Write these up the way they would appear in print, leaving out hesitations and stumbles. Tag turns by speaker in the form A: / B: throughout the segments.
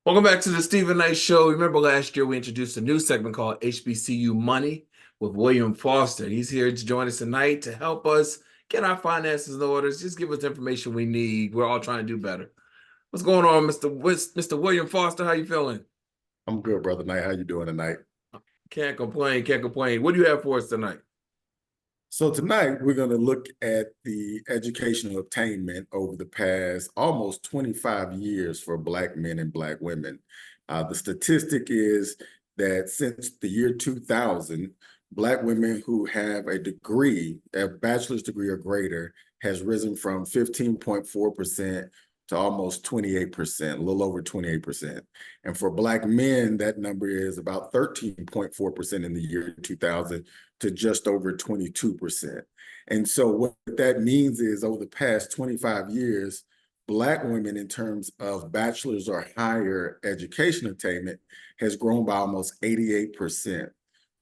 A: Welcome back to the Stephen Knight Show. Remember last year we introduced a new segment called HBCU Money with William Foster. He's here to join us tonight to help us get our finances in order. Just give us the information we need. We're all trying to do better. What's going on, Mr. William Foster? How you feeling?
B: I'm good, brother Knight. How you doing tonight?
A: Can't complain, can't complain. What do you have for us tonight?
B: So tonight we're going to look at the educational attainment over the past almost 25 years for Black men and Black women. The statistic is that since the year 2000, Black women who have a degree, a bachelor's degree or greater, has risen from 15.4% to almost 28%, a little over 28%. And for Black men, that number is about 13.4% in the year 2000 to just over 22%. And so what that means is over the past 25 years, Black women in terms of bachelor's or higher education attainment has grown by almost 88%.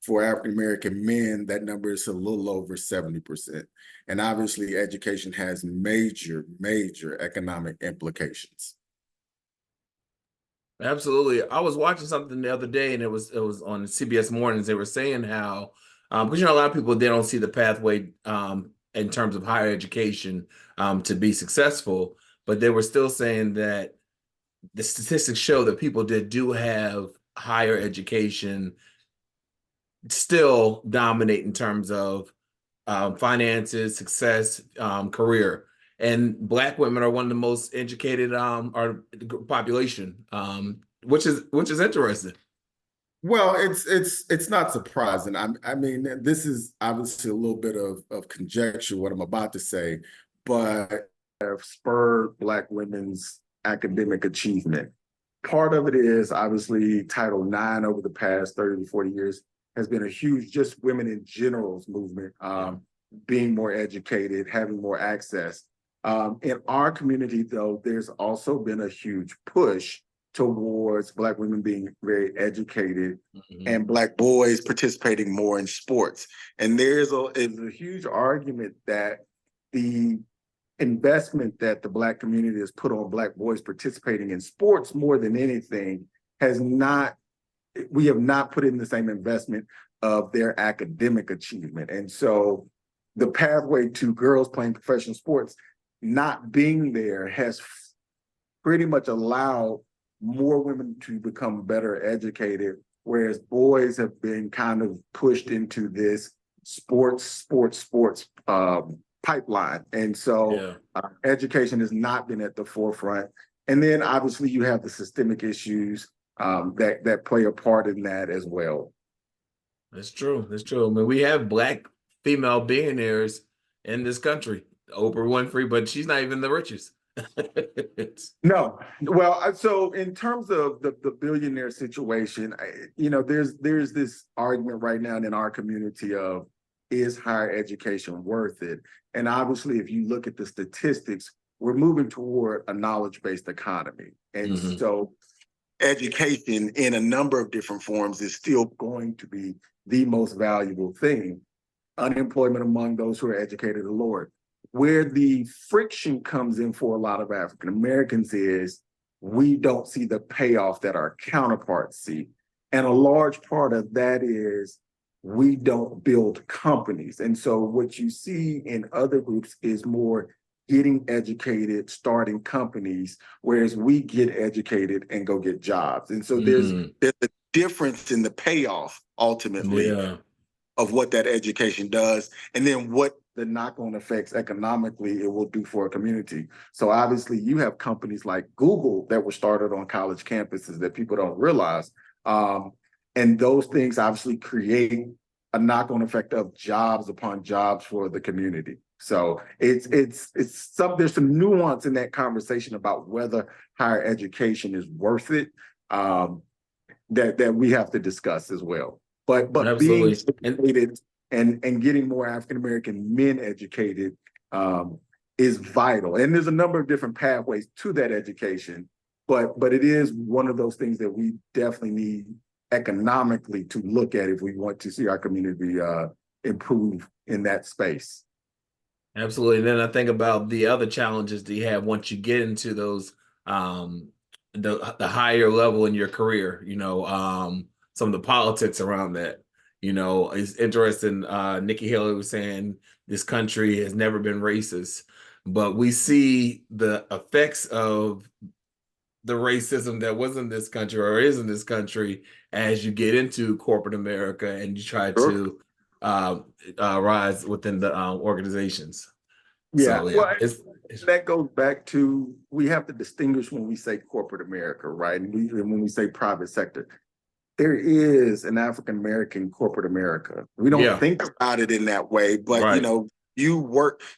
B: For African-American men, that number is a little over 70%. And obviously education has major, major economic implications.
A: Absolutely. I was watching something the other day, and it was on CBS Mornings. They were saying how, because a lot of people they don't see the pathway in terms of higher education to be successful, but they were still saying that the statistics show that people that do have higher education still dominate in terms of finances, success, career. And Black women are one of the most educated our population, which is interesting.
B: Well, it's not surprising. I mean, this is obviously a little bit of conjecture what I'm about to say, but have spurred Black women's academic achievement. Part of it is obviously Title IX over the past 30 to 40 years has been a huge, just women in general's movement, being more educated, having more access. In our community, though, there's also been a huge push towards Black women being very educated and Black boys participating more in sports. And there's a huge argument that the investment that the Black community has put on Black boys participating in sports more than anything we have not put in the same investment of their academic achievement. And so the pathway to girls playing professional sports not being there has pretty much allowed more women to become better educated, whereas boys have been kind of pushed into this sports pipeline. And so education has not been at the forefront. And then obviously you have the systemic issues that play a part in that as well.
A: That's true. That's true. I mean, we have Black female billionaires in this country. Oprah Winfrey, but she's not even the richest.
B: No, well, so in terms of the billionaire situation, there's this argument right now in our community of is higher education worth it? And obviously, if you look at the statistics, we're moving toward a knowledge-based economy. And so education in a number of different forms is still going to be the most valuable thing. Unemployment among those who are educated are lower. Where the friction comes in for a lot of African Americans is we don't see the payoff that our counterparts see. And a large part of that is we don't build companies. And so what you see in other groups is more getting educated, starting companies, whereas we get educated and go get jobs. And so there's a difference in the payoff ultimately of what that education does, and then what the knock-on effects economically it will do for a community. So obviously you have companies like Google that were started on college campuses that people don't realize. And those things obviously create a knock-on effect of jobs upon jobs for the community. So there's some nuance in that conversation about whether higher education is worth it, that we have to discuss as well. But being educated and getting more African American men educated is vital. And there's a number of different pathways to that education, but it is one of those things that we definitely need economically to look at if we want to see our community improve in that space.
A: Absolutely. And then I think about the other challenges that you have once you get into those the higher level in your career, some of the politics around that. It's interesting. Nikki Haley was saying this country has never been racist, but we see the effects of the racism that was in this country or is in this country as you get into corporate America and you try
B: Sure.
A: to uh, rise within the organizations.
B: Yeah.
A: So yeah,
B: Well, that goes back to we have to distinguish when we say corporate America, right? And when we say private sector. There is an African American corporate America. We don't
A: yeah,
B: think about it in that way, but
A: right,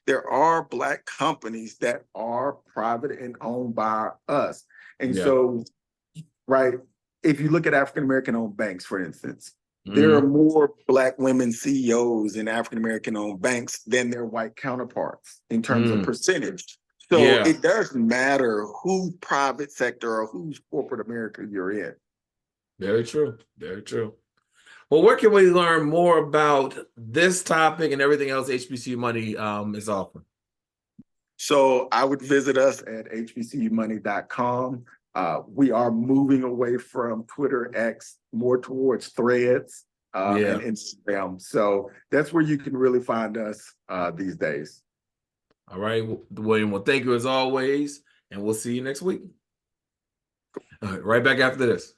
B: there are Black companies that are private and owned by us. And
A: yeah,
B: so, right, if you look at African American owned banks, for instance, there are
A: mm,
B: more Black women CEOs in African American owned banks than their white counterparts in terms of percentage. So
A: yeah.
B: it doesn't matter whose private sector or whose corporate America you're in.
A: Very true. Very true. Well, where can we learn more about this topic and everything else HBCU Money is offering?
B: So I would visit us at hbcumoney.com. We are moving away from Twitter X more towards Threads and
A: Yeah.
B: Instagram. So that's where you can really find us these days.
A: All right, William. Well, thank you as always, and we'll see you next week. All right, right back after this.